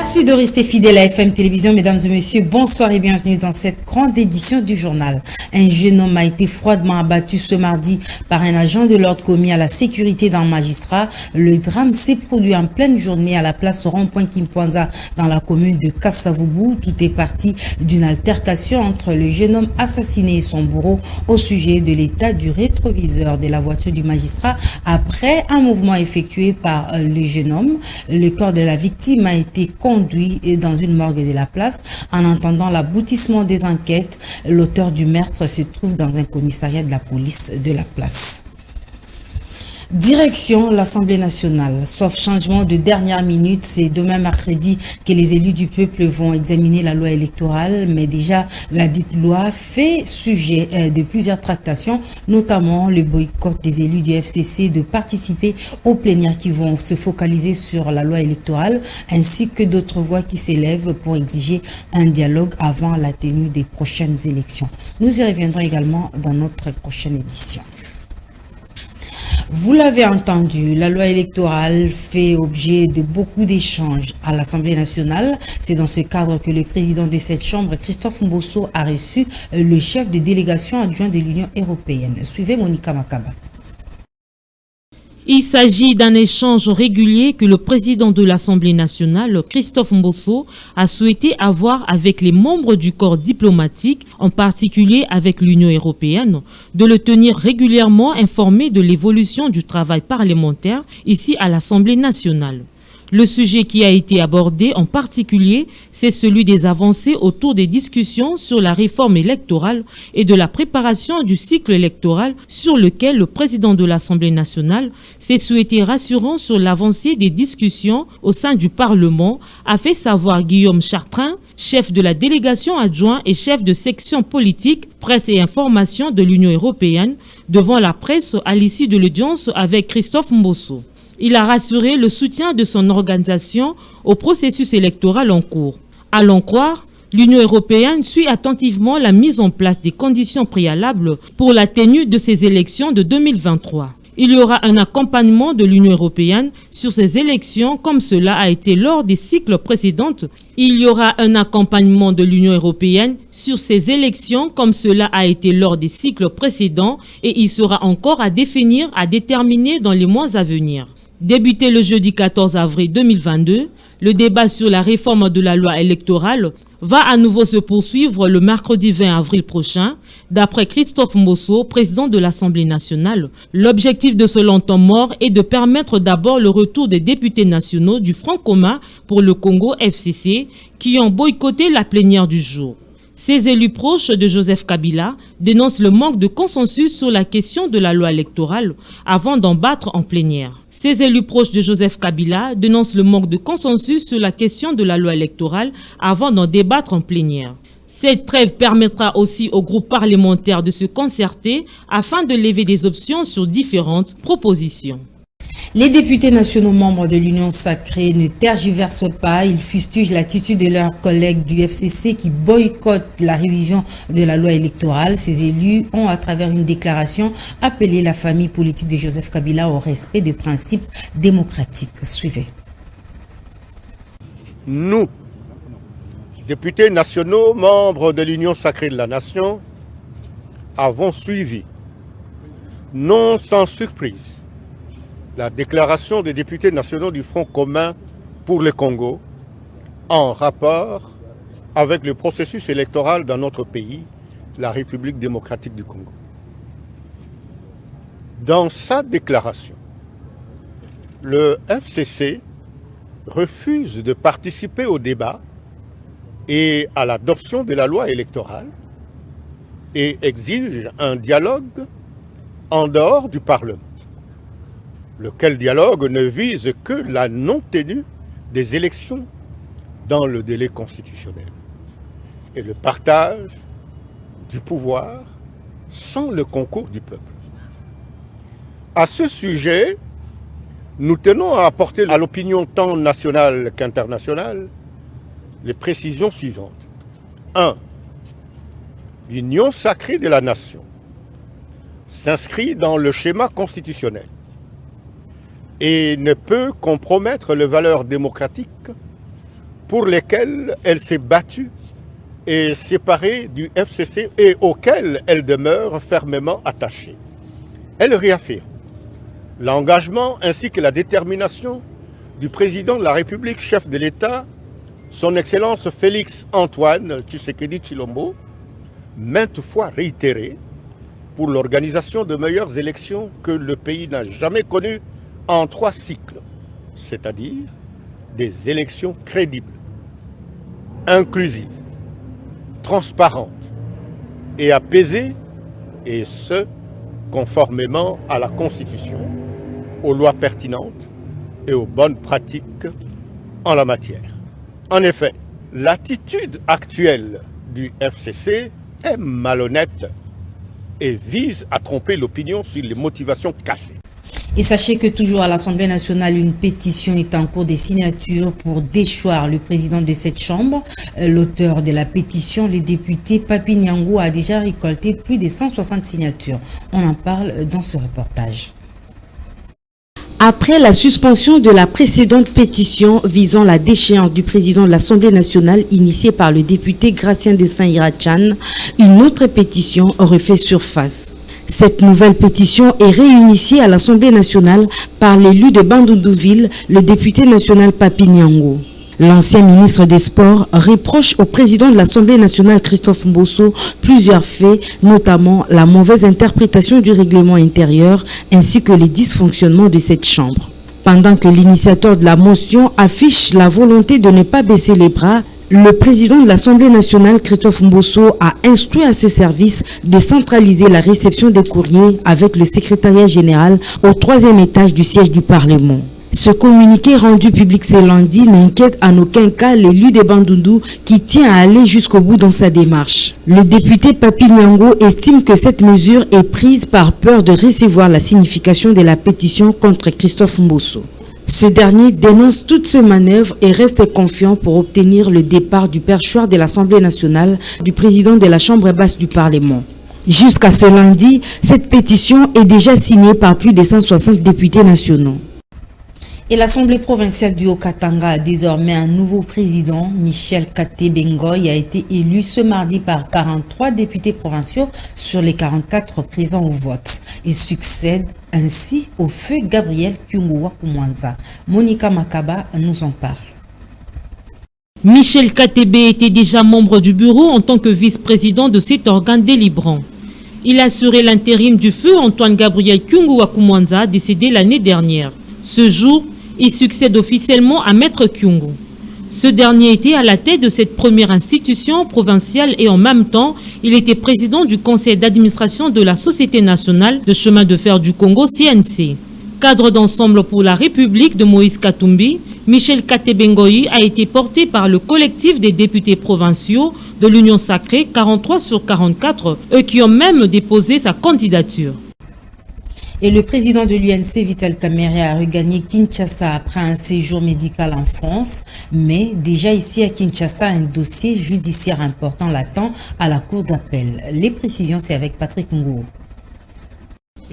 Merci de rester fidèle à FM Télévision, mesdames et messieurs. Bonsoir et bienvenue dans cette grande édition du journal. Un jeune homme a été froidement abattu ce mardi par un agent de l'ordre commis à la sécurité d'un magistrat. Le drame s'est produit en pleine journée à la place rond-point Kimpanza dans la commune de Kassavoubou. Tout est parti d'une altercation entre le jeune homme assassiné et son bourreau au sujet de l'état du rétroviseur de la voiture du magistrat. Après un mouvement effectué par le jeune homme, le corps de la victime a été conduit dans une morgue de la place. En attendant l'aboutissement des enquêtes, l'auteur du meurtre se trouve dans un commissariat de la police de la place. Direction l'Assemblée nationale. Sauf changement de dernière minute, c'est demain mercredi que les élus du peuple vont examiner la loi électorale. Mais déjà, la dite loi fait sujet de plusieurs tractations, notamment le boycott des élus du FCC de participer aux plénières qui vont se focaliser sur la loi électorale, ainsi que d'autres voix qui s'élèvent pour exiger un dialogue avant la tenue des prochaines élections. Nous y reviendrons également dans notre prochaine édition. Vous l'avez entendu, la loi électorale fait objet de beaucoup d'échanges à l'Assemblée nationale. C'est dans ce cadre que le président de cette chambre, Christophe Mbosso, a reçu le chef de délégation adjoint de l'Union européenne. Suivez Monica Makaba. Il s'agit d'un échange régulier que le président de l'Assemblée nationale, Christophe Mbosso, a souhaité avoir avec les membres du corps diplomatique, en particulier avec l'Union européenne, de le tenir régulièrement informé de l'évolution du travail parlementaire ici à l'Assemblée nationale. Le sujet qui a été abordé en particulier, c'est celui des avancées autour des discussions sur la réforme électorale et de la préparation du cycle électoral sur lequel le président de l'Assemblée nationale s'est souhaité rassurant sur l'avancée des discussions au sein du Parlement, a fait savoir Guillaume Chartrain, chef de la délégation adjoint et chef de section politique, presse et information de l'Union européenne, devant la presse à l'issue de l'audience avec Christophe Mbosso. Il a rassuré le soutien de son organisation au processus électoral en cours. À l'en croire, l'Union européenne suit attentivement la mise en place des conditions préalables pour la tenue de ces élections de 2023. Il y aura un accompagnement de l'Union européenne sur ces élections comme cela a été lors des cycles précédents. Il y aura un accompagnement de l'Union européenne sur ces élections comme cela a été lors des cycles précédents et il sera encore à définir, à déterminer dans les mois à venir. Débuté le jeudi 14 avril 2022, le débat sur la réforme de la loi électorale va à nouveau se poursuivre le mercredi 20 avril prochain. D'après Christophe Mbosso, président de l'Assemblée nationale, l'objectif de ce long temps mort est de permettre d'abord le retour des députés nationaux du Front commun pour le Congo FCC qui ont boycotté la plénière du jour. Ces élus proches de Joseph Kabila dénoncent le manque de consensus sur la question de la loi électorale avant d'en battre en plénière. Ces élus proches de Joseph Kabila dénoncent le manque de consensus sur la question de la loi électorale avant d'en débattre en plénière. Cette trêve permettra aussi au groupe parlementaire de se concerter afin de lever des options sur différentes propositions. Les députés nationaux membres de l'Union sacrée ne tergiversent pas. Ils fustigent l'attitude de leurs collègues du FCC qui boycottent la révision de la loi électorale. Ces élus ont, à travers une déclaration, appelé la famille politique de Joseph Kabila au respect des principes démocratiques. Suivez. Nous, députés nationaux membres de l'Union sacrée de la nation, avons suivi, non sans surprise, la déclaration des députés nationaux du Front commun pour le Congo en rapport avec le processus électoral dans notre pays, la République démocratique du Congo. Dans sa déclaration, le FCC refuse de participer au débat et à l'adoption de la loi électorale et exige un dialogue en dehors du Parlement. Lequel dialogue ne vise que la non-tenue des élections dans le délai constitutionnel et le partage du pouvoir sans le concours du peuple. À ce sujet, nous tenons à apporter à l'opinion tant nationale qu'internationale les précisions suivantes. 1. L'union sacrée de la nation s'inscrit dans le schéma constitutionnel et ne peut compromettre les valeurs démocratiques pour lesquels elle s'est battue et séparée du FCC et auxquels elle demeure fermement attachée. Elle réaffirme l'engagement ainsi que la détermination du président de la République, chef de l'État, son Excellence Félix Antoine Tshisekedi Tshilombo, maintes fois réitéré pour l'organisation de meilleures élections que le pays n'a jamais connues en 3 cycles, c'est-à-dire des élections crédibles, inclusives, transparentes et apaisées, et ce, conformément à la Constitution, aux lois pertinentes et aux bonnes pratiques en la matière. En effet, l'attitude actuelle du FCC est malhonnête et vise à tromper l'opinion sur les motivations cachées. Et sachez que toujours à l'Assemblée nationale, une pétition est en cours des signatures pour déchoir le président de cette chambre. L'auteur de la pétition, le député Papi Niangou, a déjà récolté plus de 160 signatures. On en parle dans ce reportage. Après la suspension de la précédente pétition visant la déchéance du président de l'Assemblée nationale initiée par le député Gratien de Saint-Irachan, une autre pétition refait surface. Cette nouvelle pétition est réinitiée à l'Assemblée nationale par l'élu de Bandundouville, le député national Papi Niangou. L'ancien ministre des Sports reproche au président de l'Assemblée nationale Christophe Mbosso plusieurs faits, notamment la mauvaise interprétation du règlement intérieur ainsi que les dysfonctionnements de cette chambre. Pendant que l'initiateur de la motion affiche la volonté de ne pas baisser les bras, le président de l'Assemblée nationale Christophe Mbosso a instruit à ce service de centraliser la réception des courriers avec le secrétariat général au 3e étage du siège du Parlement. Ce communiqué rendu public ce lundi n'inquiète en aucun cas l'élu de Bandundu qui tient à aller jusqu'au bout dans sa démarche. Le député Papi Niangou estime que cette mesure est prise par peur de recevoir la signification de la pétition contre Christophe Mbosso. Ce dernier dénonce toute ce manœuvre et reste confiant pour obtenir le départ du perchoir de l'Assemblée nationale du président de la Chambre basse du Parlement. Jusqu'à ce lundi, cette pétition est déjà signée par plus de 160 députés nationaux. Et l'Assemblée provinciale du Haut-Katanga a désormais un nouveau président. Michel Katebengoy a été élu ce mardi par 43 députés provinciaux sur les 44 présents au vote. Il succède ainsi au feu Gabriel Kyungu-Wakumwanza. Monica Makaba nous en parle. Michel Katebe était déjà membre du bureau en tant que vice-président de cet organe délibérant. Il a assuré l'intérim du feu Antoine Gabriel Kyungu-Wakumwanza, décédé l'année dernière. Ce jour, il succède officiellement à Maître Kyungu. Ce dernier était à la tête de cette première institution provinciale et en même temps, il était président du conseil d'administration de la Société nationale de chemin de fer du Congo, CNC. Cadre d'ensemble pour la République de Moïse Katumbi, Michel Katebengoy a été porté par le collectif des députés provinciaux de l'Union sacrée 43 sur 44, eux qui ont même déposé sa candidature. Et le président de l'UNC, Vital Kamerhe, a regagné Kinshasa après un séjour médical en France. Mais déjà ici à Kinshasa, un dossier judiciaire important l'attend à la cour d'appel. Les précisions, c'est avec Patrick Ngou.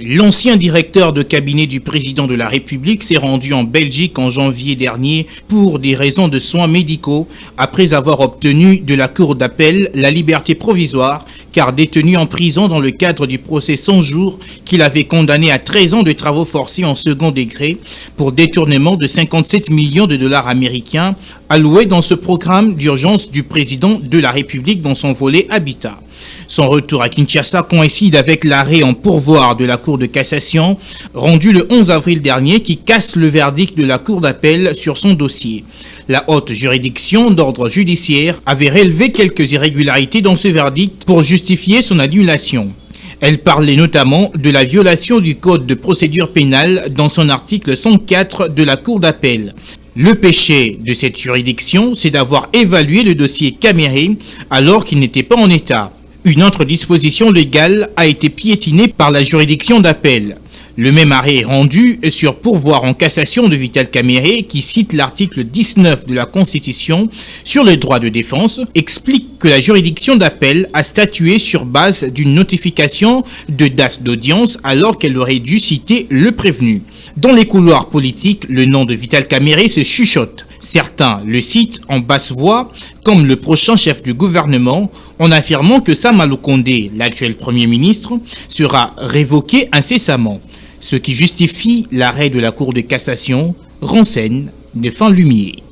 L'ancien directeur de cabinet du président de la République s'est rendu en Belgique en janvier dernier pour des raisons de soins médicaux après avoir obtenu de la cour d'appel la liberté provisoire car détenu en prison dans le cadre du procès 100 jours qu'il avait condamné à 13 ans de travaux forcés en second degré pour détournement de 57 millions de dollars américains alloués dans ce programme d'urgence du président de la République dans son volet habitat. Son retour à Kinshasa coïncide avec l'arrêt en pourvoi de la Cour de cassation rendu le 11 avril dernier qui casse le verdict de la Cour d'appel sur son dossier. La haute juridiction d'ordre judiciaire avait relevé quelques irrégularités dans ce verdict pour justifier son annulation. Elle parlait notamment de la violation du Code de procédure pénale dans son article 104 de la Cour d'appel. Le péché de cette juridiction, c'est d'avoir évalué le dossier Kamerhe alors qu'il n'était pas en état. Une autre disposition légale a été piétinée par la juridiction d'appel. Le même arrêt est rendu sur pourvoi en cassation de Vital Kamerhe qui cite l'article 19 de la Constitution sur le droit de défense, explique que la juridiction d'appel a statué sur base d'une notification de date d'audience alors qu'elle aurait dû citer le prévenu. Dans les couloirs politiques, le nom de Vital Kamerhe se chuchote. Certains le citent en basse voix comme le prochain chef du gouvernement, en affirmant que Sama Lukonde, l'actuel Premier ministre, sera révoqué incessamment, ce qui justifie l'arrêt de la Cour de cassation, renseigne Défunt Lumier.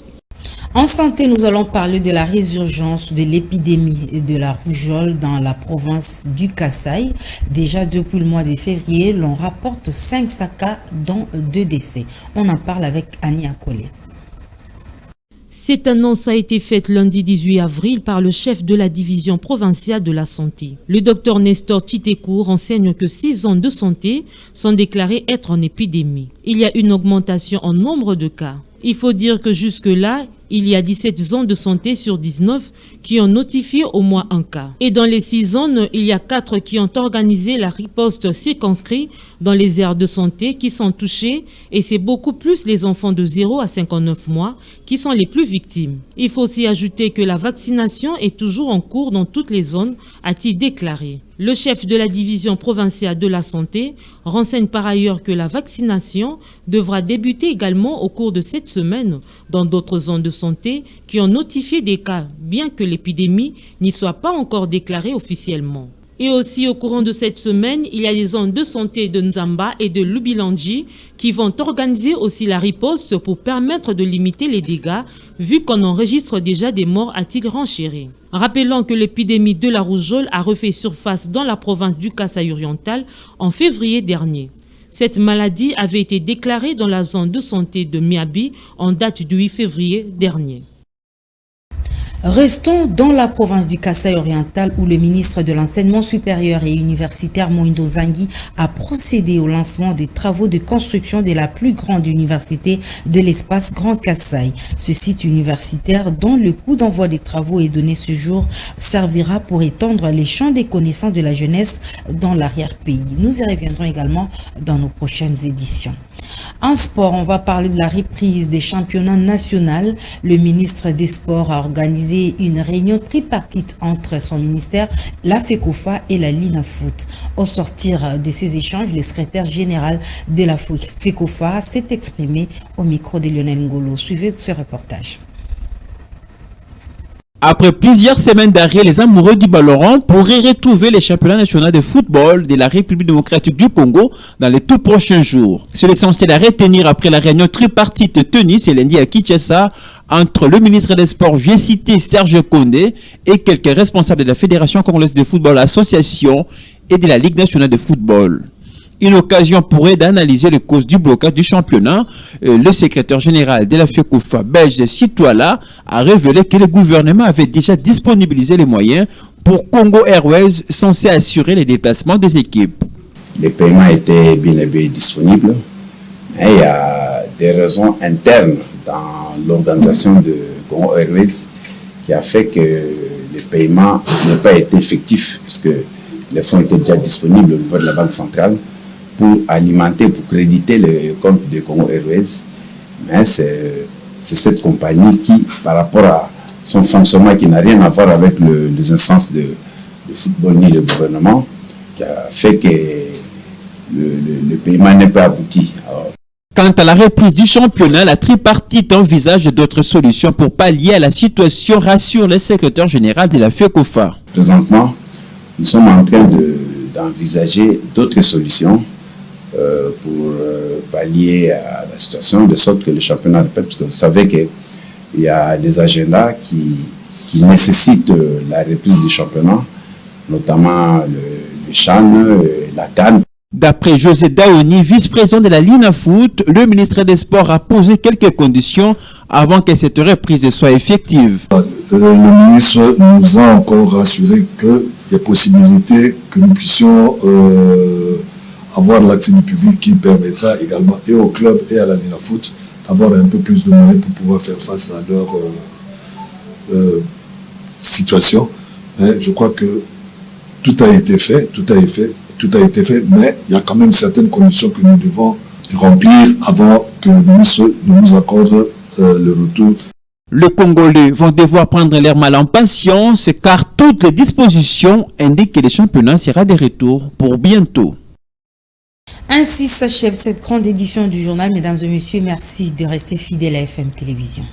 En santé, nous allons parler de la résurgence de l'épidémie de la rougeole dans la province du Kasaï. Déjà depuis le mois de février, l'on rapporte 5 cas dont 2 décès. On en parle avec Annie Akole. Cette annonce a été faite lundi 18 avril par le chef de la division provinciale de la santé. Le docteur Nestor Titekou renseigne que 6 zones de santé sont déclarées être en épidémie. Il y a une augmentation en nombre de cas. Il faut dire que jusque-là, il y a 17 zones de santé sur 19 qui ont notifié au moins un cas. Et dans les 6 zones, il y a 4 qui ont organisé la riposte circonscrite dans les aires de santé qui sont touchées et c'est beaucoup plus les enfants de 0 à 59 mois qui sont les plus victimes. Il faut aussi ajouter que la vaccination est toujours en cours dans toutes les zones, a-t-il déclaré. Le chef de la division provinciale de la santé renseigne par ailleurs que la vaccination devra débuter également au cours de cette semaine dans d'autres zones de santé qui ont notifié des cas, bien que l'épidémie n'y soit pas encore déclarée officiellement. Et aussi au courant de cette semaine, il y a les zones de santé de Nzamba et de Lubilandji qui vont organiser aussi la riposte pour permettre de limiter les dégâts, vu qu'on enregistre déjà des morts, a-t-il renchéri. Rappelons que l'épidémie de la rougeole a refait surface dans la province du Kasaï oriental en février dernier. Cette maladie avait été déclarée dans la zone de santé de Miabi en date du 8 février dernier. Restons dans la province du Kasaï oriental où le ministre de l'Enseignement supérieur et universitaire Moindo Zangui a procédé au lancement des travaux de construction de la plus grande université de l'espace Grand Kasaï. Ce site universitaire dont le coût d'envoi des travaux est donné ce jour servira pour étendre les champs des connaissances de la jeunesse dans l'arrière-pays. Nous y reviendrons également dans nos prochaines éditions. En sport, on va parler de la reprise des championnats nationaux. Le ministre des Sports a organisé une réunion tripartite entre son ministère, la FECOFA et la LINAFOOT. Au sortir de ces échanges, le secrétaire général de la FECOFA s'est exprimé au micro de Lionel Ngolo. Suivez ce reportage. Après plusieurs semaines d'arrêt, les amoureux du ballon rond pourraient retrouver les championnats nationaux de football de la République démocratique du Congo dans les tout prochains jours. C'est l'essentiel à retenir après la réunion tripartite tenue ce lundi à Kinshasa entre le ministre des Sports, j'ai cité Serge Condé, et quelques responsables de la Fédération congolaise de football association et de la Ligue nationale de football. Une occasion pourrait d'analyser les causes du blocage du championnat. Le secrétaire général de la FECOFA belge Citoala a révélé que le gouvernement avait déjà disponibilisé les moyens pour Congo Airways censé assurer les déplacements des équipes. Les paiements étaient bien et bien disponibles, mais il y a des raisons internes dans l'organisation de Congo Airways qui a fait que les paiements n'ont pas été effectifs puisque les fonds étaient déjà disponibles au niveau de la Banque centrale pour alimenter, pour créditer le compte de Congo Airways. Mais c'est cette compagnie qui, par rapport à son fonctionnement qui n'a rien à voir avec les instances de football ni le gouvernement, qui a fait que le paiement n'est pas abouti. Alors, quant à la reprise du championnat, la tripartite envisage d'autres solutions pour pallier à la situation, rassure le secrétaire général de la FECOFA. Présentement, nous sommes en train d'envisager d'autres solutions pour pallier à la situation, de sorte que le championnat répète, parce que vous savez qu'il y a des agendas qui nécessitent la reprise du championnat, notamment le CHAN, la CAN. D'après José Daoni, vice-président de la LINAFOOT, le ministre des Sports a posé quelques conditions avant que cette reprise soit effective. Le ministre nous a encore rassuré qu'il y a possibilité que nous puissions avoir l'accès du public qui permettra également et au club et à la LINAFOOT d'avoir un peu plus de moyens pour pouvoir faire face à leur situation. Mais je crois que tout a été fait, mais il y a quand même certaines conditions que nous devons remplir avant que le ministre nous accorde le retour. Les Congolais vont devoir prendre leur mal en patience car toutes les dispositions indiquent que le championnat sera de retour pour bientôt. Ainsi s'achève cette grande édition du journal. Mesdames et messieurs, merci de rester fidèles à FM Télévision.